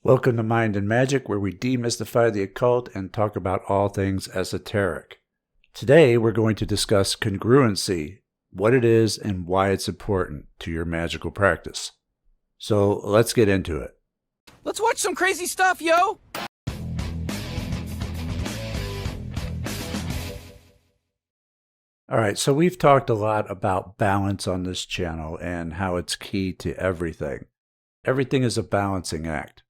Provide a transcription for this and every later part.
Welcome to Mind and Magic, where we demystify the occult and talk about all things esoteric. Today, we're going to discuss congruency, what it is, and why it's important to your magical practice. So let's get into it. Let's watch some crazy stuff, yo! All right, so we've talked a lot about balance on this channel and how it's key to everything. Everything is a balancing act.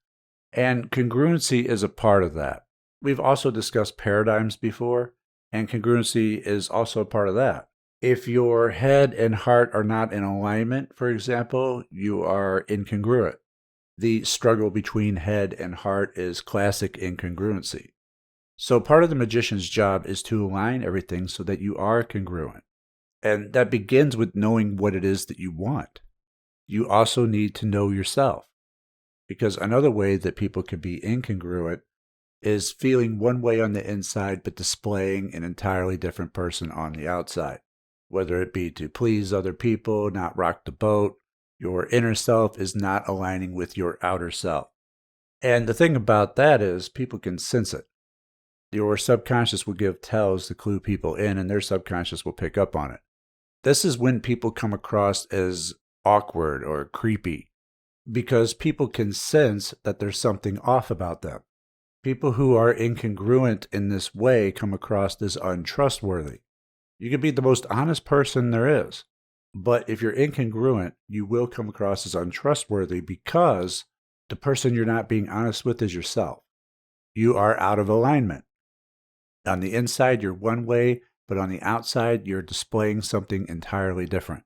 And congruency is a part of that. We've also discussed paradigms before, and congruency is also a part of that. If your head and heart are not in alignment, for example, you are incongruent. The struggle between head and heart is classic incongruency. So part of the magician's job is to align everything so that you are congruent. And that begins with knowing what it is that you want. You also need to know yourself. Because another way that people can be incongruent is feeling one way on the inside but displaying an entirely different person on the outside. Whether it be to please other people, not rock the boat, your inner self is not aligning with your outer self. And the thing about that is people can sense it. Your subconscious will give tells to clue people in, and their subconscious will pick up on it. This is when people come across as awkward or creepy, because people can sense that there's something off about them. People who are incongruent in this way come across as untrustworthy. You can be the most honest person there is, but if you're incongruent, you will come across as untrustworthy because the person you're not being honest with is yourself. You are out of alignment. On the inside, you're one way, but on the outside, you're displaying something entirely different,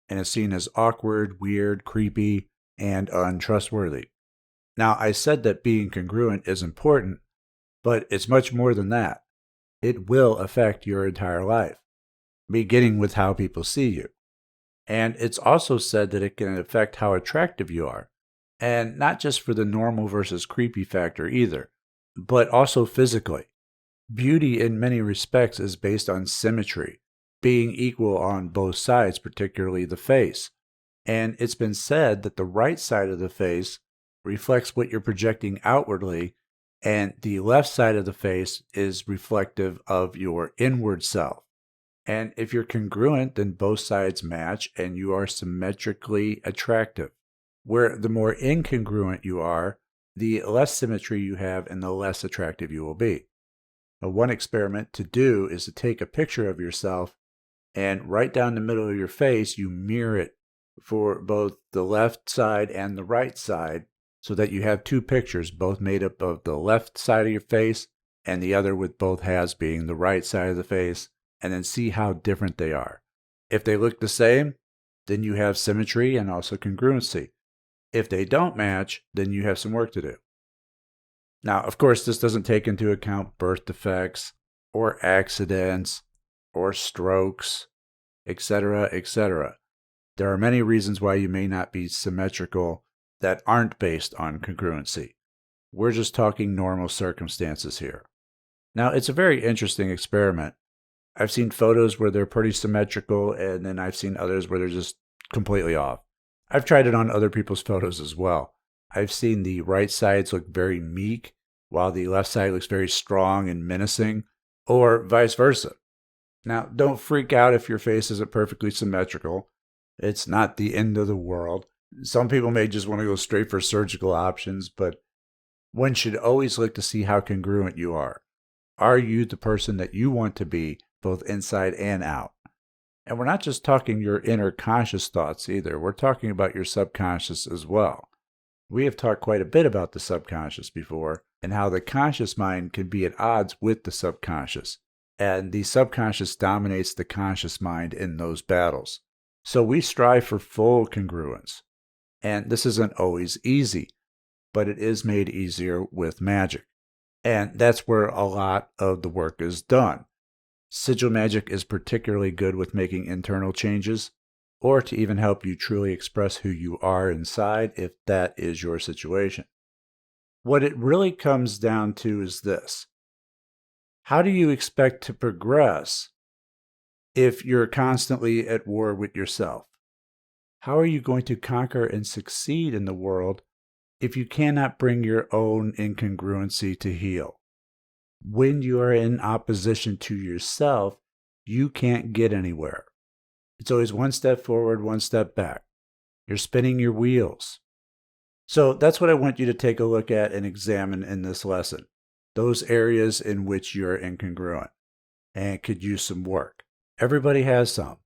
and it's seen as awkward, weird, creepy, and untrustworthy. Now, I said that being congruent is important, but it's much more than that. It will affect your entire life, beginning with how people see you. And it's also said that it can affect how attractive you are, and not just for the normal versus creepy factor either, but also physically. Beauty in many respects is based on symmetry, being equal on both sides, particularly the face. And it's been said that the right side of the face reflects what you're projecting outwardly, and the left side of the face is reflective of your inward self. And if you're congruent, then both sides match and you are symmetrically attractive. Where the more incongruent you are, the less symmetry you have and the less attractive you will be. Now, one experiment to do is to take a picture of yourself and right down the middle of your face, you mirror it for both the left side and the right side so that you have two pictures, both made up of the left side of your face and the other with both halves being the right side of the face, and then see how different they are. If they look the same, then you have symmetry and also congruency. If they don't match, then you have some work to do. Now, of course, this doesn't take into account birth defects or accidents or strokes, etc., etc. There are many reasons why you may not be symmetrical that aren't based on congruency. We're just talking normal circumstances here. Now, it's a very interesting experiment. I've seen photos where they're pretty symmetrical, and then I've seen others where they're just completely off. I've tried it on other people's photos as well. I've seen the right sides look very meek, while the left side looks very strong and menacing, or vice versa. Now, don't freak out if your face isn't perfectly symmetrical. It's not the end of the world. Some people may just want to go straight for surgical options, but one should always look to see how congruent you are. Are you the person that you want to be, both inside and out? And we're not just talking your inner conscious thoughts either. We're talking about your subconscious as well. We have talked quite a bit about the subconscious before and how the conscious mind can be at odds with the subconscious. And the subconscious dominates the conscious mind in those battles. So we strive for full congruence. And this isn't always easy, but it is made easier with magic. And that's where a lot of the work is done. Sigil magic is particularly good with making internal changes, or to even help you truly express who you are inside if that is your situation. What it really comes down to is this. How do you expect to progress if you're constantly at war with yourself? How are you going to conquer and succeed in the world if you cannot bring your own incongruency to heal. When you are in opposition to yourself, you can't get anywhere. It's always one step forward, one step back. You're spinning your wheels. So that's what I want you to take a look at and examine in this lesson. Those areas in which you're incongruent and could use some work. Everybody has some.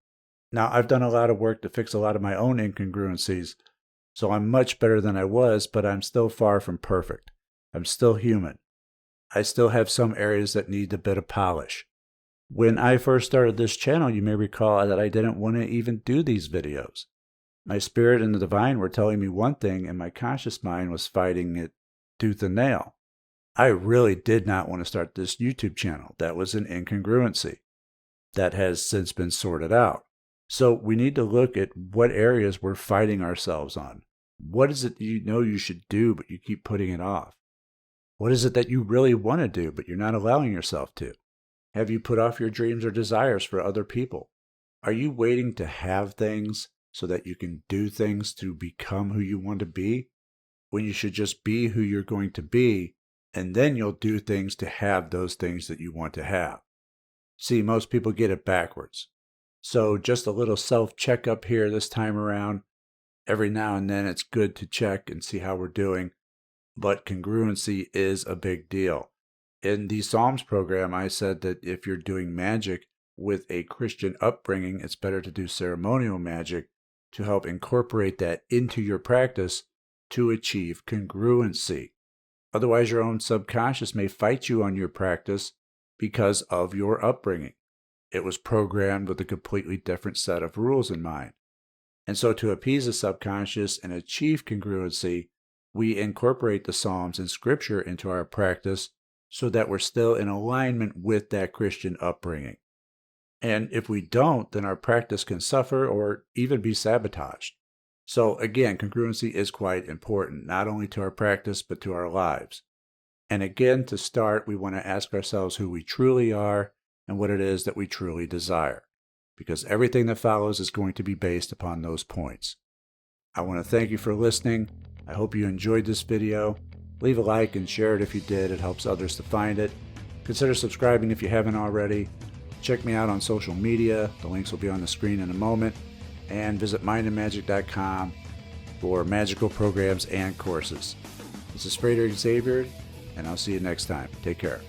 Now, I've done a lot of work to fix a lot of my own incongruencies, so I'm much better than I was, but I'm still far from perfect. I'm still human. I still have some areas that need a bit of polish. When I first started this channel, you may recall that I didn't want to even do these videos. My spirit and the divine were telling me one thing, and my conscious mind was fighting it tooth and nail. I really did not want to start this YouTube channel. That was an incongruency. That has since been sorted out. So we need to look at what areas we're fighting ourselves on. What is it you know you should do, but you keep putting it off? What is it that you really want to do, but you're not allowing yourself to? Have you put off your dreams or desires for other people? Are you waiting to have things so that you can do things to become who you want to be, when you should just be who you're going to be, and then you'll do things to have those things that you want to have? See, most people get it backwards. So just a little self-checkup here this time around. Every now and then it's good to check and see how we're doing, but congruency is a big deal. In the Psalms program, I said that if you're doing magic with a Christian upbringing, it's better to do ceremonial magic to help incorporate that into your practice to achieve congruency. Otherwise, your own subconscious may fight you on your practice because of your upbringing. It was programmed with a completely different set of rules in mind. And so to appease the subconscious and achieve congruency, we incorporate the Psalms and Scripture into our practice so that we're still in alignment with that Christian upbringing. And if we don't, then our practice can suffer or even be sabotaged. So again, congruency is quite important, not only to our practice, but to our lives. And again, to start, we want to ask ourselves who we truly are and what it is that we truly desire, because everything that follows is going to be based upon those points. I want to thank you for listening. I hope you enjoyed this video. Leave a like and share it if you did. It helps others to find it. Consider subscribing if you haven't already. Check me out on social media. The links will be on the screen in a moment. And visit mindandmagick.com for magical programs and courses. This is Frater Xavier, and I'll see you next time. Take care.